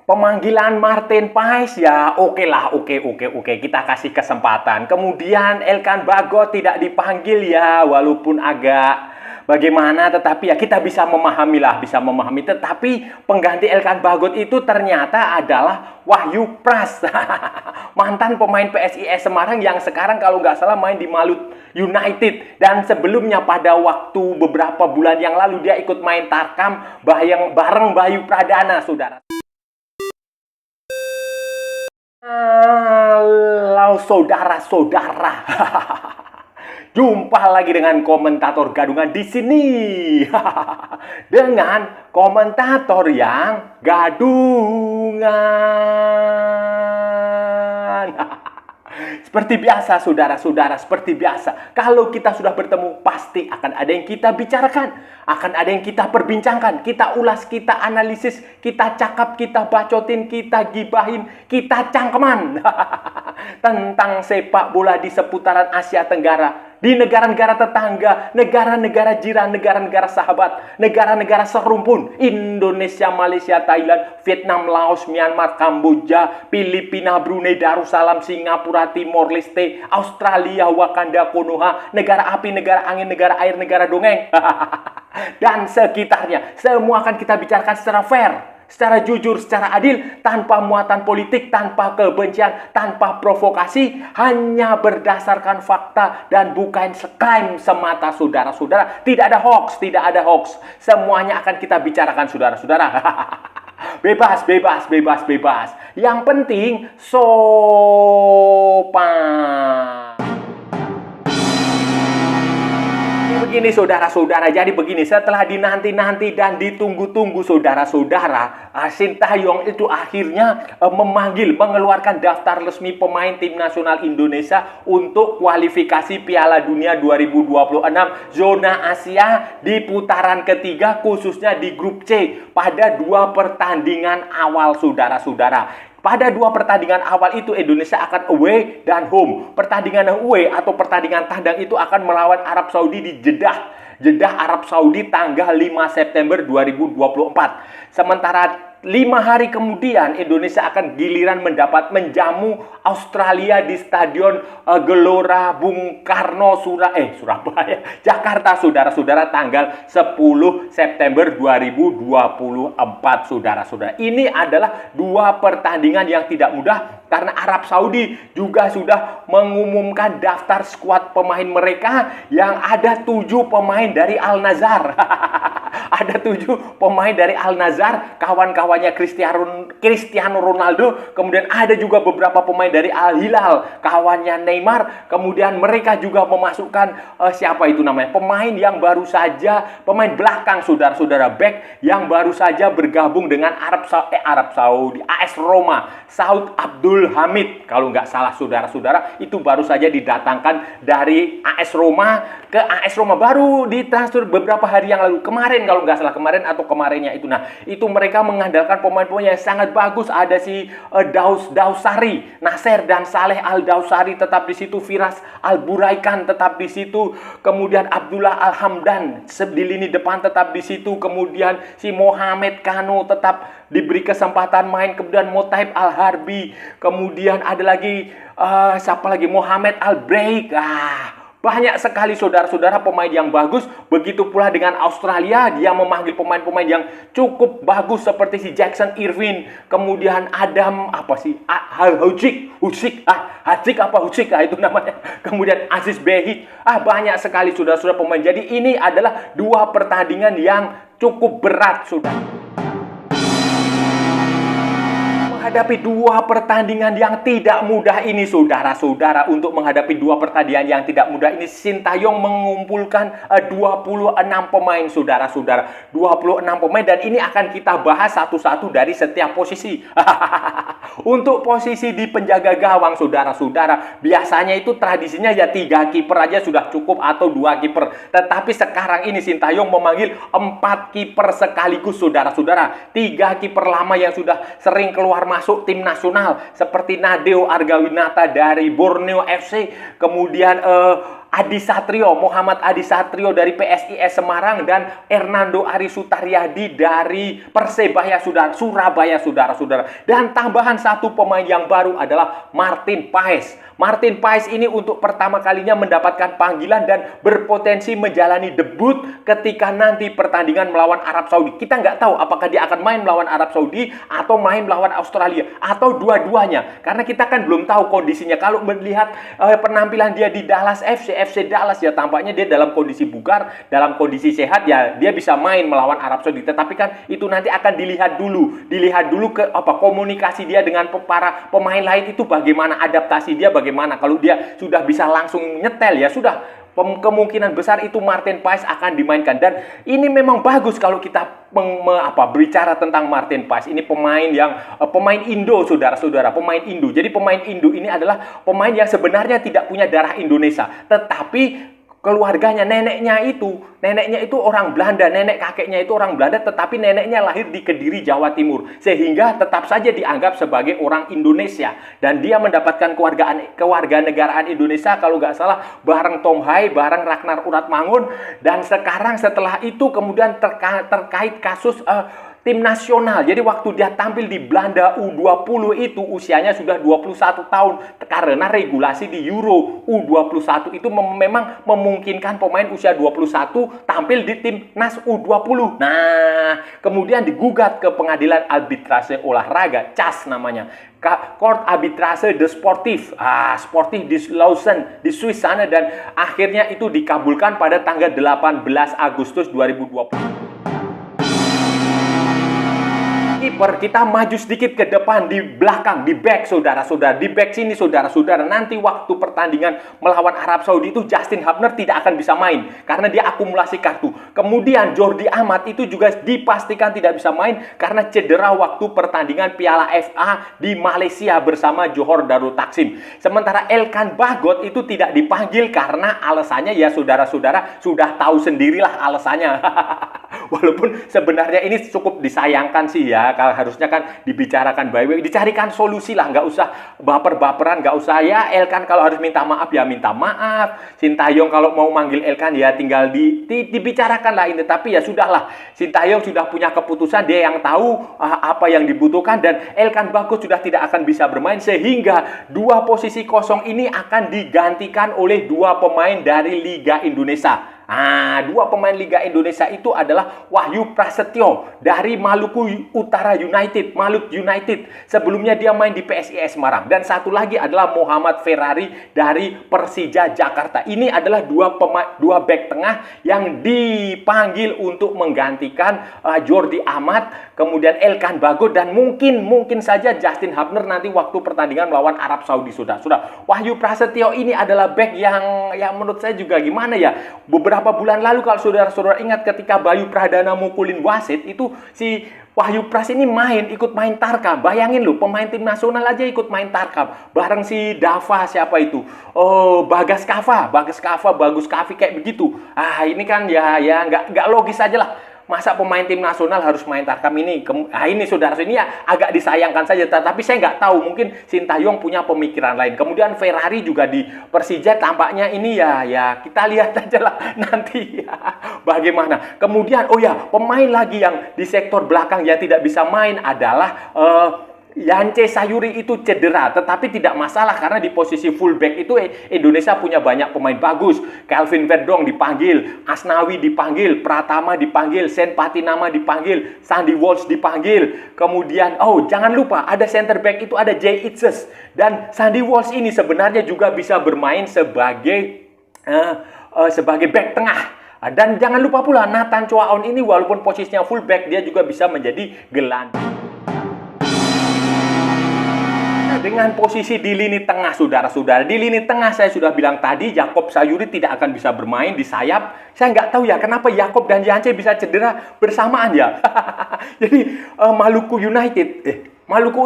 Pemanggilan Martin Paes ya oke lah, oke. Kita kasih kesempatan. Kemudian Elkan Bagot tidak dipanggil ya, walaupun agak bagaimana, tetapi ya kita bisa memahami lah, bisa memahami. Tetapi pengganti Elkan Bagot itu ternyata adalah Wahyu Pras, mantan pemain PSIS Semarang yang sekarang kalau nggak salah main di Malut United. Dan sebelumnya pada waktu beberapa bulan yang lalu dia ikut main Tarkam bareng Bayu Pradana, saudara. Halo saudara-saudara. Jumpa lagi dengan komentator gadungan di sini. Dengan komentator yang gadungan. Seperti biasa saudara-saudara, seperti biasa. Kalau kita sudah bertemu pasti akan ada yang kita bicarakan, akan ada yang kita perbincangkan, kita ulas, kita analisis, kita cakap, kita bacotin, kita gibahin, kita cangkeman tentang sepak bola di seputaran Asia Tenggara, di negara-negara tetangga, negara-negara jiran, negara-negara sahabat, negara-negara serumpun, Indonesia, Malaysia, Thailand, Vietnam, Laos, Myanmar, Kamboja, Filipina, Brunei, Darussalam, Singapura, Timor Leste, Australia, Wakanda, Konoha, negara api, negara angin, negara air, negara dongeng, dan sekitarnya. Semua akan kita bicarakan secara fair, secara jujur, secara adil, tanpa muatan politik, tanpa kebencian, tanpa provokasi, hanya berdasarkan fakta dan bukan klaim semata, saudara-saudara. Tidak ada hoax, tidak ada hoax. Semuanya akan kita bicarakan, saudara-saudara. Bebas. Yang penting sopan. Begini saudara-saudara, jadi begini, setelah dinanti-nanti dan ditunggu-tunggu saudara-saudara, Sintayong itu akhirnya mengeluarkan daftar resmi pemain tim nasional Indonesia untuk kualifikasi Piala Dunia 2026 zona Asia di putaran ketiga, khususnya di grup C pada 2 pertandingan awal, saudara-saudara. Pada 2 pertandingan awal itu Indonesia akan away dan home. Pertandingan away atau pertandingan tandang itu akan melawan Arab Saudi di Jeddah Arab Saudi tanggal 5 September 2024. Sementara 5 hari kemudian Indonesia akan giliran menjamu Australia di Stadion Gelora Bung Karno Surabaya, Jakarta, saudara-saudara, tanggal 10 September 2024, saudara-saudara. Ini adalah 2 pertandingan yang tidak mudah karena Arab Saudi juga sudah mengumumkan daftar skuad pemain mereka yang ada 7 pemain dari Al Nassr. Ada 7 pemain dari Al Nassr, kawan-kawannya Cristiano Ronaldo. Kemudian ada juga beberapa pemain dari Al Hilal, kawannya Neymar. Kemudian mereka juga memasukkan siapa itu namanya, pemain yang baru saja, pemain belakang, saudara-saudara, back yang baru saja bergabung dengan Arab Saudi, AS Roma, Saud Abdul Hamid, kalau nggak salah, saudara-saudara, itu baru saja didatangkan dari AS Roma ke AS Roma, baru ditransfer beberapa hari yang lalu, kemarin kalau nggak salah, kemarin atau kemarinnya itu. Nah, itu mereka mengandalkan pemain-pemain yang sangat bagus. Ada si Dausari, Nasser dan Saleh Al-Dausari tetap di situ, Firas Al-Buraikan tetap di situ, kemudian Abdullah Al-Hamdan di lini depan tetap di situ, kemudian si Mohamed Kano tetap diberi kesempatan main, kemudian Motaib Al-Harbi, kemudian ada lagi siapa lagi, Mohamed Al-Breik. Banyak sekali saudara-saudara pemain yang bagus. Begitu pula dengan Australia, dia memanggil pemain-pemain yang cukup bagus seperti si Jackson Irvine, kemudian Adam Hucik itu namanya, kemudian Aziz Behich. Banyak sekali saudara-saudara pemain. Jadi ini adalah 2 pertandingan yang cukup berat, saudara. Menghadapi 2 pertandingan yang tidak mudah ini, saudara-saudara, untuk menghadapi 2 pertandingan yang tidak mudah ini, Sintayong mengumpulkan 26 pemain, saudara-saudara. 26 pemain, dan ini akan kita bahas satu-satu dari setiap posisi. Untuk posisi di penjaga gawang, saudara-saudara, biasanya itu tradisinya ya 3 kiper aja sudah cukup atau 2 kiper. Tetapi sekarang ini Sintayong memanggil 4 kiper sekaligus, saudara-saudara. 3 kiper lama yang sudah sering keluar masuk tim nasional seperti Nadeo Argawinata dari Borneo FC, kemudian Adi Satrio, Muhammad Adi Satrio dari PSIS Semarang dan Hernando Ari Sutaryadi dari Persebaya Surabaya, saudara-saudara. Dan tambahan satu pemain yang baru adalah Martin Paes. Martin Paes ini untuk pertama kalinya mendapatkan panggilan dan berpotensi menjalani debut ketika nanti pertandingan melawan Arab Saudi. Kita nggak tahu apakah dia akan main melawan Arab Saudi atau main melawan Australia atau dua-duanya. Karena kita kan belum tahu kondisinya. Kalau melihat penampilan dia di Dallas FC Dallas ya tampaknya dia dalam kondisi bugar, dalam kondisi sehat ya dia bisa main melawan Arab Saudi. Tetapi kan itu nanti akan dilihat dulu ke komunikasi dia dengan para pemain lain itu bagaimana, adaptasi dia bagaimana. Kalau dia sudah bisa langsung nyetel ya sudah, kemungkinan besar itu Martin Paes akan dimainkan. Dan ini memang bagus kalau kita berbicara tentang Martin Paes. Ini pemain Indo, saudara-saudara, pemain Indo. Jadi pemain Indo ini adalah pemain yang sebenarnya tidak punya darah Indonesia, tetapi keluarganya, neneknya itu orang Belanda, nenek kakeknya itu orang Belanda, tetapi neneknya lahir di Kediri, Jawa Timur, sehingga tetap saja dianggap sebagai orang Indonesia. Dan dia mendapatkan kewarganegaraan Indonesia kalau nggak salah bareng Tom Hai, bareng Ragnar Uratmangun. Dan sekarang setelah itu kemudian terkait kasus tim nasional. Jadi waktu dia tampil di Belanda U20 itu usianya sudah 21 tahun. Karena regulasi di Euro U21 itu memang memungkinkan pemain usia 21 tampil di timnas U20. Nah, kemudian digugat ke pengadilan arbitrase olahraga, CAS namanya. Court Arbitrage de Sportif di Lausanne, di Swiss sana, dan akhirnya itu dikabulkan pada tanggal 18 Agustus 2020. Kiper kita maju sedikit ke depan, di belakang, di back, saudara-saudara. Di back sini, saudara-saudara, nanti waktu pertandingan melawan Arab Saudi itu Justin Hubner tidak akan bisa main karena dia akumulasi kartu. Kemudian Jordi Amat itu juga dipastikan tidak bisa main karena cedera waktu pertandingan Piala FA di Malaysia bersama Johor Darul Taksim. Sementara Elkan Bagot itu tidak dipanggil karena alasannya ya saudara-saudara sudah tahu sendirilah alasannya. Walaupun sebenarnya ini cukup disayangkan sih ya, kalau harusnya kan dibicarakan baik-baik, dicarikan solusi lah, nggak usah baper-baperan, nggak usah ya Elkan kalau harus minta maaf ya minta maaf, Sintayong kalau mau manggil Elkan ya tinggal dibicarakan lah ini. Tapi ya sudahlah, Sintayong sudah punya keputusan, dia yang tahu apa yang dibutuhkan, dan Elkan Bagot sudah tidak akan bisa bermain, sehingga dua posisi kosong ini akan digantikan oleh dua pemain dari Liga Indonesia. Dua pemain Liga Indonesia itu adalah Wahyu Prasetyo dari Maluku Utara United, Maluku United. Sebelumnya dia main di PSIS Semarang. Dan satu lagi adalah Muhammad Ferrari dari Persija Jakarta. Ini adalah dua back tengah yang dipanggil untuk menggantikan Jordi Amat, kemudian Elkan Bagot, dan mungkin saja Justin Hubner nanti waktu pertandingan melawan Arab Saudi. Sudah. Wahyu Prasetyo ini adalah back yang menurut saya juga gimana ya, beberapa bulan lalu kalau saudara-saudara ingat ketika Bayu Pradana mukulin wasit itu, si Wahyu Pras ini ikut main tarkam. Bayangin loh, pemain tim nasional aja ikut main tarkam bareng si Dava, siapa itu? Bagus Kavi kayak begitu. Ini kan ya nggak logis aja lah. Masa pemain tim nasional harus main tarkam ini? Ini saudara, ini ya agak disayangkan saja. Tapi saya nggak tahu, mungkin Sintayong punya pemikiran lain. Kemudian Ferrari juga di Persija tampaknya ini ya kita lihat aja lah nanti ya bagaimana. Kemudian pemain lagi yang di sektor belakang yang tidak bisa main adalah Yance Sayuri itu cedera, tetapi tidak masalah karena di posisi fullback itu Indonesia punya banyak pemain bagus. Kelvin Verdong dipanggil, Asnawi dipanggil, Pratama dipanggil, Sen Patinama dipanggil, Sandy Walsh dipanggil. Kemudian jangan lupa ada center back itu ada Jay Itzes, dan Sandy Walsh ini sebenarnya juga bisa bermain sebagai back tengah. Dan jangan lupa pula Nathan Choaon ini walaupun posisinya fullback dia juga bisa menjadi gelandang. Dengan posisi di lini tengah, saudara-saudara. Di lini tengah saya sudah bilang tadi, Jakob Sayuri tidak akan bisa bermain di sayap. Saya nggak tahu ya kenapa Jakob dan Yance bisa cedera bersamaan ya. Jadi Maluku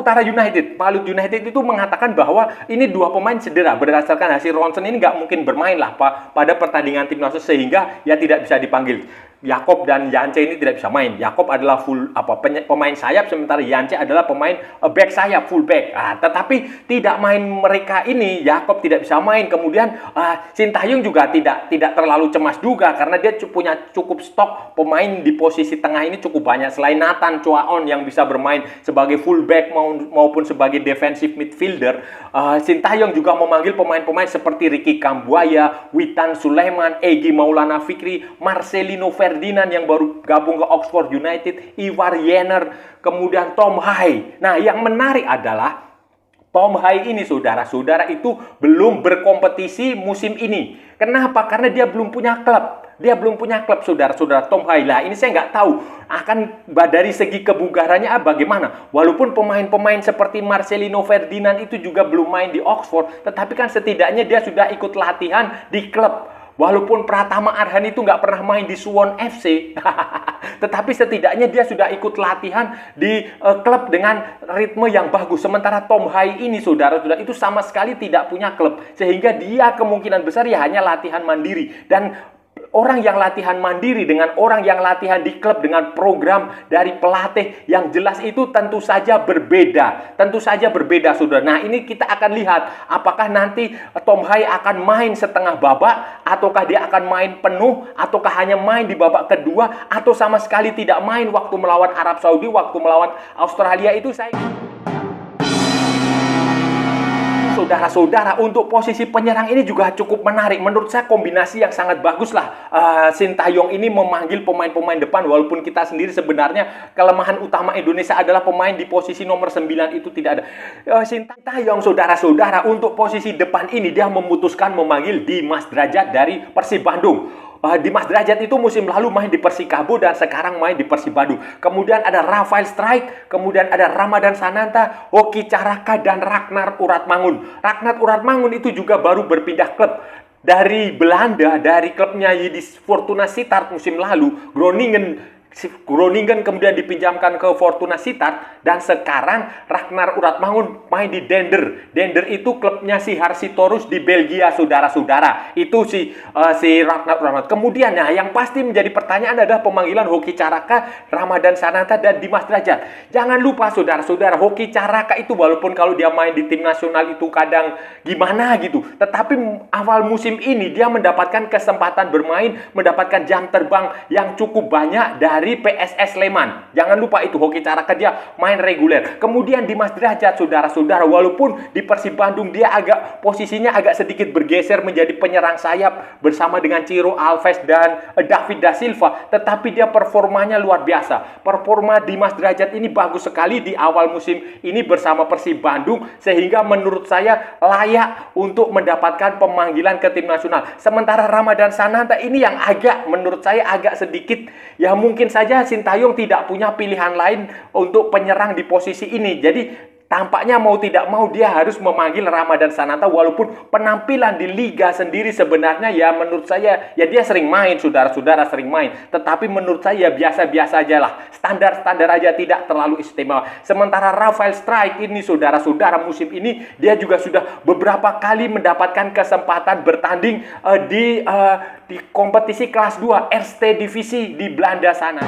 Utara United itu mengatakan bahwa ini dua pemain cedera. Berdasarkan hasil ronsen ini nggak mungkin bermain lah pada pertandingan tim nasional, sehingga ya tidak bisa dipanggil. Yakob dan Yance ini tidak bisa main. Yakob adalah pemain sayap, sementara Yance adalah pemain back sayap, full back. Tetapi tidak main mereka ini, Yakob tidak bisa main. Kemudian Sintayong juga tidak terlalu cemas juga karena dia punya cukup stok pemain di posisi tengah ini cukup banyak. Selain Nathan Choaon yang bisa bermain sebagai full back maupun sebagai defensive midfielder, Sintayong juga memanggil pemain-pemain seperti Ricky Kambuaya, Witan Sulaiman, Egy Maulana Fikri, Marcelino Ferdinand yang baru gabung ke Oxford United, Ivar Jenner, kemudian Tom Hai. Nah, yang menarik adalah Tom Hai ini, saudara-saudara, itu belum berkompetisi musim ini. Kenapa? Karena dia belum punya klub. Dia belum punya klub, saudara-saudara, Tom Hai. Lah, ini saya nggak tahu akan dari segi kebugarannya bagaimana. Walaupun pemain-pemain seperti Marcelino Ferdinand itu juga belum main di Oxford, tetapi kan setidaknya dia sudah ikut latihan di klub. Walaupun Pratama Arhan itu nggak pernah main di Suwon FC, tetapi setidaknya dia sudah ikut latihan di klub dengan ritme yang bagus. Sementara Tom Hai ini, saudara-saudara, itu sama sekali tidak punya klub. Sehingga dia kemungkinan besar ya hanya latihan mandiri. Dan orang yang latihan mandiri dengan orang yang latihan di klub dengan program dari pelatih yang jelas itu tentu saja berbeda. Tentu saja berbeda, saudara. Nah, ini kita akan lihat apakah nanti Tom Hai akan main setengah babak, ataukah dia akan main penuh, ataukah hanya main di babak kedua, atau sama sekali tidak main waktu melawan Arab Saudi, waktu melawan Australia. Itu saya... Saudara-saudara, untuk posisi penyerang ini juga cukup menarik. Menurut saya kombinasi yang sangat bagus lah. Sintayong ini memanggil pemain-pemain depan, walaupun kita sendiri sebenarnya kelemahan utama Indonesia adalah pemain di posisi nomor 9 itu tidak ada. Sintayong, saudara-saudara, untuk posisi depan ini dia memutuskan memanggil Dimas Drajat dari Persib Bandung. Dimas Drajat itu musim lalu main di Persikabo dan sekarang main di Persib Bandung. Kemudian ada Rafael Strijk, kemudian ada Ramadan Sananta, Hoki Caraka, dan Ragnar Uratmangun. Ragnar Uratmangun itu juga baru berpindah klub dari Belanda, dari klubnya Yildiz Fortuna Sittard musim lalu. Groningen kemudian dipinjamkan ke Fortuna Sittard, dan sekarang Ragnar Uratmangun main di Dender. Dender itu klubnya si Harsitorus di Belgia, saudara-saudara. Itu si Ragnar Uratmangun. Kemudian yang pasti menjadi pertanyaan adalah pemanggilan Hoki Caraka, Ramadan Sananta, dan Dimas Drajat. Jangan lupa, saudara-saudara, Hoki Caraka itu walaupun kalau dia main di tim nasional itu kadang gimana gitu, tetapi awal musim ini dia mendapatkan kesempatan bermain, mendapatkan jam terbang yang cukup banyak dari PSS Sleman. Jangan lupa itu, Hoki Caraka dia main reguler. Kemudian Dimas Drajat, saudara-saudara, walaupun di Persib Bandung dia posisinya agak sedikit bergeser menjadi penyerang sayap bersama dengan Ciro Alves dan David da Silva, tetapi dia performanya luar biasa. Performa Dimas Drajat ini bagus sekali di awal musim ini bersama Persib Bandung, sehingga menurut saya layak untuk mendapatkan pemanggilan ke tim nasional. Sementara Ramadan Sananta ini yang menurut saya agak sedikit, ya mungkin saja Sintayong tidak punya pilihan lain untuk penyerang di posisi ini. Jadi tampaknya mau tidak mau dia harus memanggil Ramadan Sananta, walaupun penampilan di liga sendiri sebenarnya ya menurut saya ya dia sering main, saudara-saudara, sering main. Tetapi menurut saya ya biasa-biasa aja lah. Standar-standar aja, tidak terlalu istimewa. Sementara Rafael Strijk ini, saudara-saudara, musim ini dia juga sudah beberapa kali mendapatkan kesempatan bertanding di kompetisi kelas 2 Eerste Divisi di Belanda sana.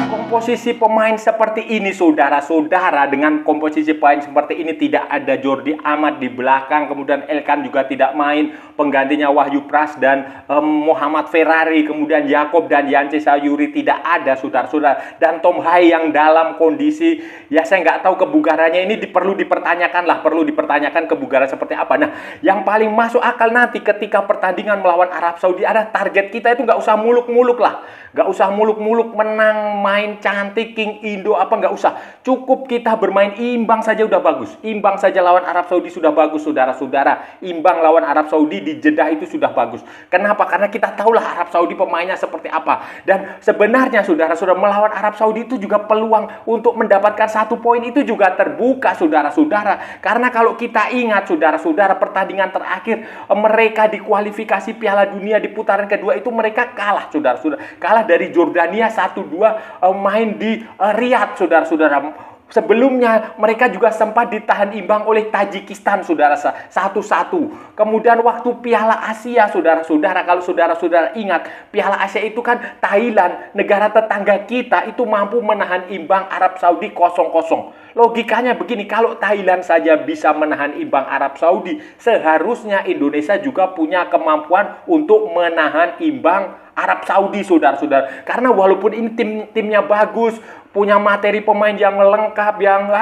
Komposisi pemain seperti ini, saudara-saudara, dengan komposisi pemain seperti ini tidak ada Jordi Amat di belakang, kemudian Elkan juga tidak main, penggantinya Wahyu Pras dan Muhammad Ferrari, kemudian Yakob dan Yance Sayuri tidak ada, saudara-saudara, dan Tom Hai yang dalam kondisi ya saya nggak tahu kebugarannya ini perlu dipertanyakan kebugaran seperti apa. Nah, yang paling masuk akal nanti ketika pertandingan melawan Arab Saudi ada target kita itu nggak usah muluk-muluk lah, nggak usah muluk-muluk menang, main cantik, King Indo apa, nggak usah. Cukup kita bermain imbang saja udah bagus. Imbang saja lawan Arab Saudi sudah bagus, saudara-saudara. Imbang lawan Arab Saudi di Jeddah itu sudah bagus. Kenapa? Karena kita tahulah Arab Saudi pemainnya seperti apa. Dan sebenarnya saudara-saudara, melawan Arab Saudi itu juga peluang untuk mendapatkan 1 poin itu juga terbuka, saudara-saudara. Karena kalau kita ingat, saudara-saudara, pertandingan terakhir mereka di kualifikasi Piala Dunia di putaran kedua itu mereka kalah, saudara-saudara. Kalah dari Jordania 1-2 main di Riyadh, saudara-saudara. Sebelumnya mereka juga sempat ditahan imbang oleh Tajikistan, saudara, 1-1. Kemudian waktu Piala Asia, saudara-saudara, kalau saudara-saudara ingat, Piala Asia itu kan Thailand, negara tetangga kita, itu mampu menahan imbang Arab Saudi 0-0. Logikanya begini, kalau Thailand saja bisa menahan imbang Arab Saudi, seharusnya Indonesia juga punya kemampuan untuk menahan imbang Arab Saudi, saudara-saudara. Karena walaupun ini timnya bagus, punya materi pemain yang lengkap, yang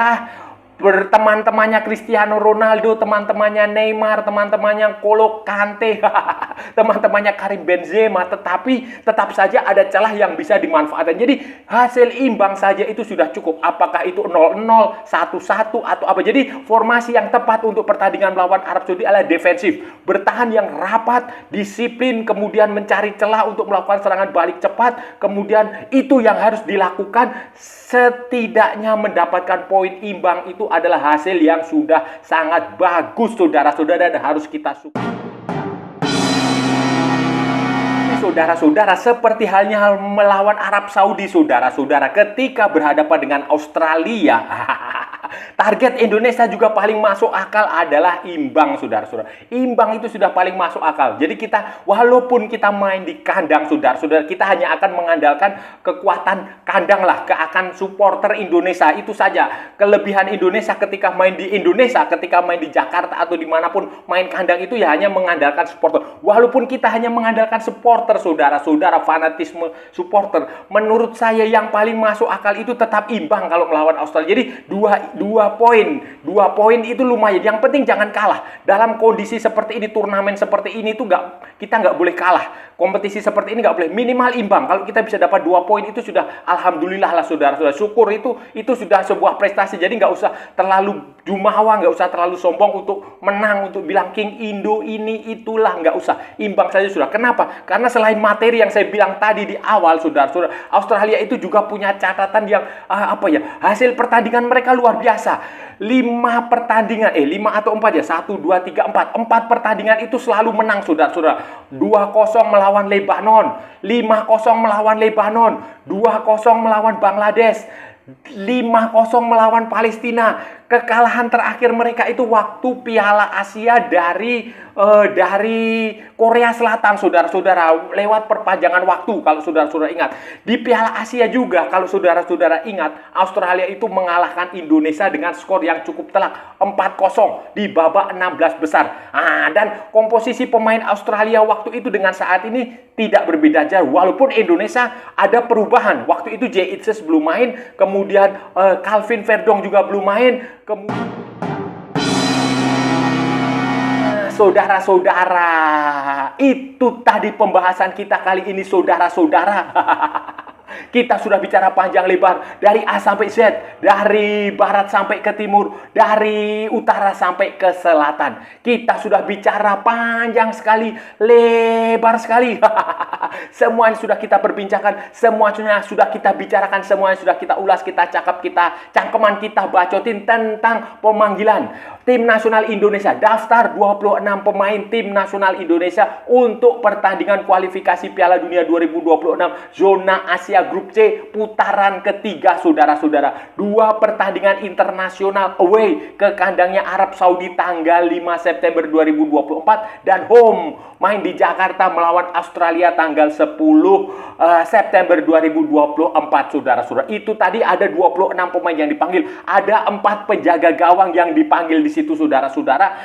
teman-temannya Cristiano Ronaldo, teman-temannya Neymar, teman-temannya Kolo Kante, teman-temannya Karim Benzema, tetapi tetap saja ada celah yang bisa dimanfaatkan. Jadi hasil imbang saja itu sudah cukup. Apakah itu 0-0, 1-1 atau apa. Jadi formasi yang tepat untuk pertandingan melawan Arab Saudi adalah defensif, bertahan yang rapat, disiplin, kemudian mencari celah untuk melakukan serangan balik cepat. Kemudian itu yang harus dilakukan. Setidaknya mendapatkan poin imbang itu adalah hasil yang sudah sangat bagus, saudara-saudara, dan harus kita suka. Saudara-saudara, seperti halnya melawan Arab Saudi, saudara-saudara, ketika berhadapan dengan Australia, target Indonesia juga paling masuk akal adalah imbang, saudara-saudara. Imbang itu sudah paling masuk akal. Jadi kita, walaupun kita main di kandang, saudara-saudara, kita hanya akan mengandalkan kekuatan kandang lah, akan supporter Indonesia, itu saja. Kelebihan Indonesia ketika main di Indonesia, ketika main di Jakarta atau dimanapun main kandang itu ya hanya mengandalkan supporter. Walaupun kita hanya mengandalkan supporter, saudara-saudara, fanatisme supporter, menurut saya yang paling masuk akal itu tetap imbang kalau melawan Australia. Jadi dua poin itu lumayan. Yang penting jangan kalah. Dalam kondisi seperti ini, turnamen seperti ini tuh kita nggak boleh kalah. Kompetisi seperti ini nggak boleh, minimal imbang. Kalau kita bisa dapat 2 poin itu sudah alhamdulillah lah, saudara-saudara. Syukur itu sudah sebuah prestasi. Jadi nggak usah terlalu jumawa, nggak usah terlalu sombong untuk menang, untuk bilang King Indo ini itulah, nggak usah. Imbang saja sudah. Kenapa? Karena selain materi yang saya bilang tadi di awal, saudara-saudara, Australia itu juga punya catatan yang hasil pertandingan mereka luar biasa. 5 pertandingan, 5 atau 4 ya, 1, 2, 3, 4 pertandingan itu selalu menang, saudara-saudara. 2-0 melawan Lebanon, 5-0 melawan Lebanon, 2-0 melawan Bangladesh, 5-0 melawan Palestina. Kekalahan terakhir mereka itu waktu Piala Asia dari Korea Selatan, saudara-saudara, lewat perpanjangan waktu. Kalau saudara-saudara ingat, di Piala Asia juga, kalau saudara-saudara ingat, Australia itu mengalahkan Indonesia dengan skor yang cukup telak, 4-0 di babak 16 besar. Dan komposisi pemain Australia waktu itu dengan saat ini tidak berbeda jauh. Walaupun Indonesia ada perubahan. Waktu itu Jay Itzes belum main, kemudian Calvin Verdong juga belum main. Saudara-saudara, itu tadi pembahasan kita kali ini, saudara-saudara. Kita sudah bicara panjang lebar, dari A sampai Z, dari barat sampai ke timur, dari utara sampai ke selatan. Kita sudah bicara panjang sekali, lebar sekali. Semuanya sudah kita perbincangkan, semuanya sudah kita bicarakan, semuanya sudah kita ulas, kita cakap, kita cangkeman, kita bacotin tentang pemanggilan Tim Nasional Indonesia. Daftar 26 pemain Tim Nasional Indonesia untuk pertandingan kualifikasi Piala Dunia 2026 zona Asia Grup C putaran ketiga, saudara-saudara. 2 pertandingan internasional away ke kandangnya Arab Saudi tanggal 5 September 2024 dan home main di Jakarta melawan Australia tanggal 10 September 2024, saudara-saudara. Itu tadi ada 26 pemain yang dipanggil, ada 4 penjaga gawang yang dipanggil di situ, saudara-saudara.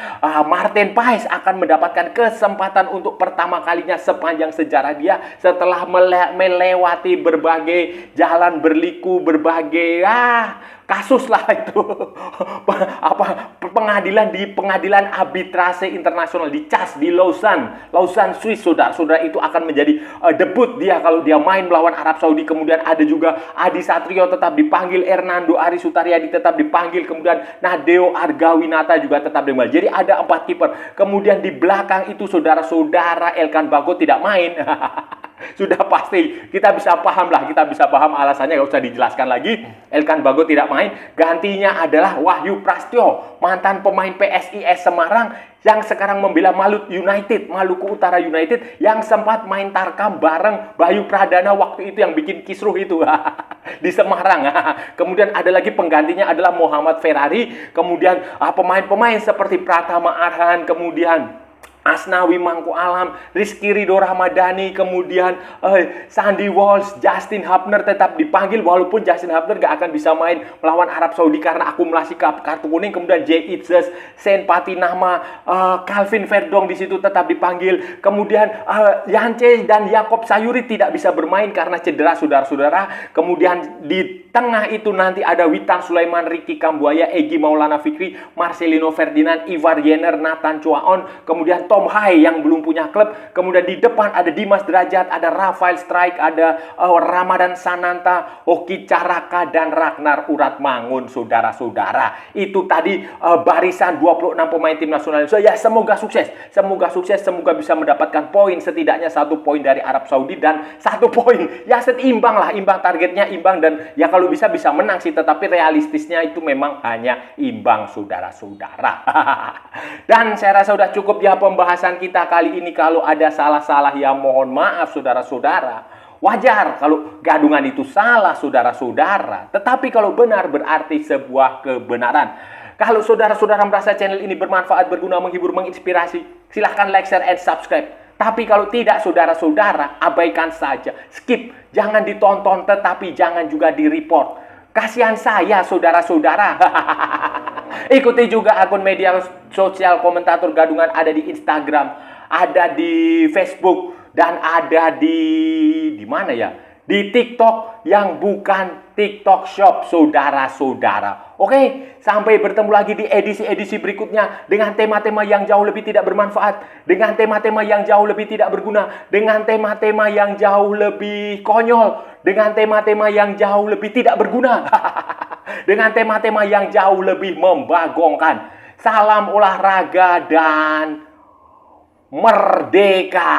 Martin Paes akan mendapatkan kesempatan untuk pertama kalinya sepanjang sejarah dia setelah melewati berbagai jalan berliku, berbagai kasus lah itu. Pengadilan arbitrase internasional di CAS di Lausanne, Swiss, saudara-saudara. Itu akan menjadi debut dia kalau dia main melawan Arab Saudi. Kemudian ada juga Adi Satrio tetap dipanggil, Hernando Ari Sutariadi tetap dipanggil, kemudian Nadeo Argawinata juga tetap dipanggil. Jadi ada 4 kiper. Kemudian di belakang itu, saudara-saudara, Elkan Bagot tidak main. Sudah pasti kita bisa paham lah, kita bisa paham alasannya, nggak usah dijelaskan lagi. Elkan Bagot tidak main, gantinya adalah Wahyu Prasetyo, mantan pemain PSIS Semarang yang sekarang membela Maluku Utara United, yang sempat main tarkam bareng Bayu Pradana waktu itu yang bikin kisruh itu di Semarang. Kemudian ada lagi penggantinya adalah Muhammad Ferrari, kemudian pemain-pemain seperti Pratama Arhan, kemudian Asnawi Mangku Alam, Rizky Ridho Ramadhani, kemudian Sandy Walsh, Justin Hubner tetap dipanggil, walaupun Justin Hubner gak akan bisa main melawan Arab Saudi karena akumulasi kartu kuning. Kemudian Jay Itzes, Sen Patinama, Calvin Verdong di situ tetap dipanggil. Kemudian Yance dan Yakob Sayuri tidak bisa bermain karena cedera, saudara-saudara. Kemudian di tengah itu nanti ada Witan Sulaiman, Ricky Kambuaya, Egy Maulana Fikri, Marcelino Ferdinand, Ivar Jenner, Nathan Chuaon, kemudian Tom Hai yang belum punya klub. Kemudian di depan ada Dimas Derajat, ada Rafael Strike, ada Ramadan Sananta, Hoki Caraka, dan Ragnar Uratmangun, saudara-saudara. Itu tadi barisan 26 pemain tim nasional Indonesia. Ya, semoga sukses. Semoga sukses, semoga bisa mendapatkan poin, setidaknya 1 poin dari Arab Saudi dan 1 poin. Ya, seimbang lah, imbang, targetnya imbang, dan ya kalau bisa menang sih, tetapi realistisnya itu memang hanya imbang, saudara-saudara. Dan saya rasa sudah cukup ya pembahasan kita kali ini. Kalau ada salah-salah ya mohon maaf, saudara-saudara. Wajar kalau gadungan itu salah, saudara-saudara. Tetapi kalau benar berarti sebuah kebenaran. Kalau saudara-saudara merasa channel ini bermanfaat, berguna, menghibur, menginspirasi, silahkan like, share, and subscribe. Tapi kalau tidak, saudara-saudara, abaikan saja. Skip, jangan ditonton, tetapi jangan juga di-report. Kasihan saya, saudara-saudara. Ikuti juga akun media sosial Komentator Gadungan, ada di Instagram, ada di Facebook, dan ada di mana ya? Di TikTok yang bukan TikTok Shop, saudara-saudara. Oke, sampai bertemu lagi di edisi-edisi berikutnya dengan tema-tema yang jauh lebih tidak bermanfaat, dengan tema-tema yang jauh lebih tidak berguna, dengan tema-tema yang jauh lebih konyol, dengan tema-tema yang jauh lebih tidak berguna, dengan tema-tema yang jauh lebih membagongkan. Salam olahraga dan merdeka!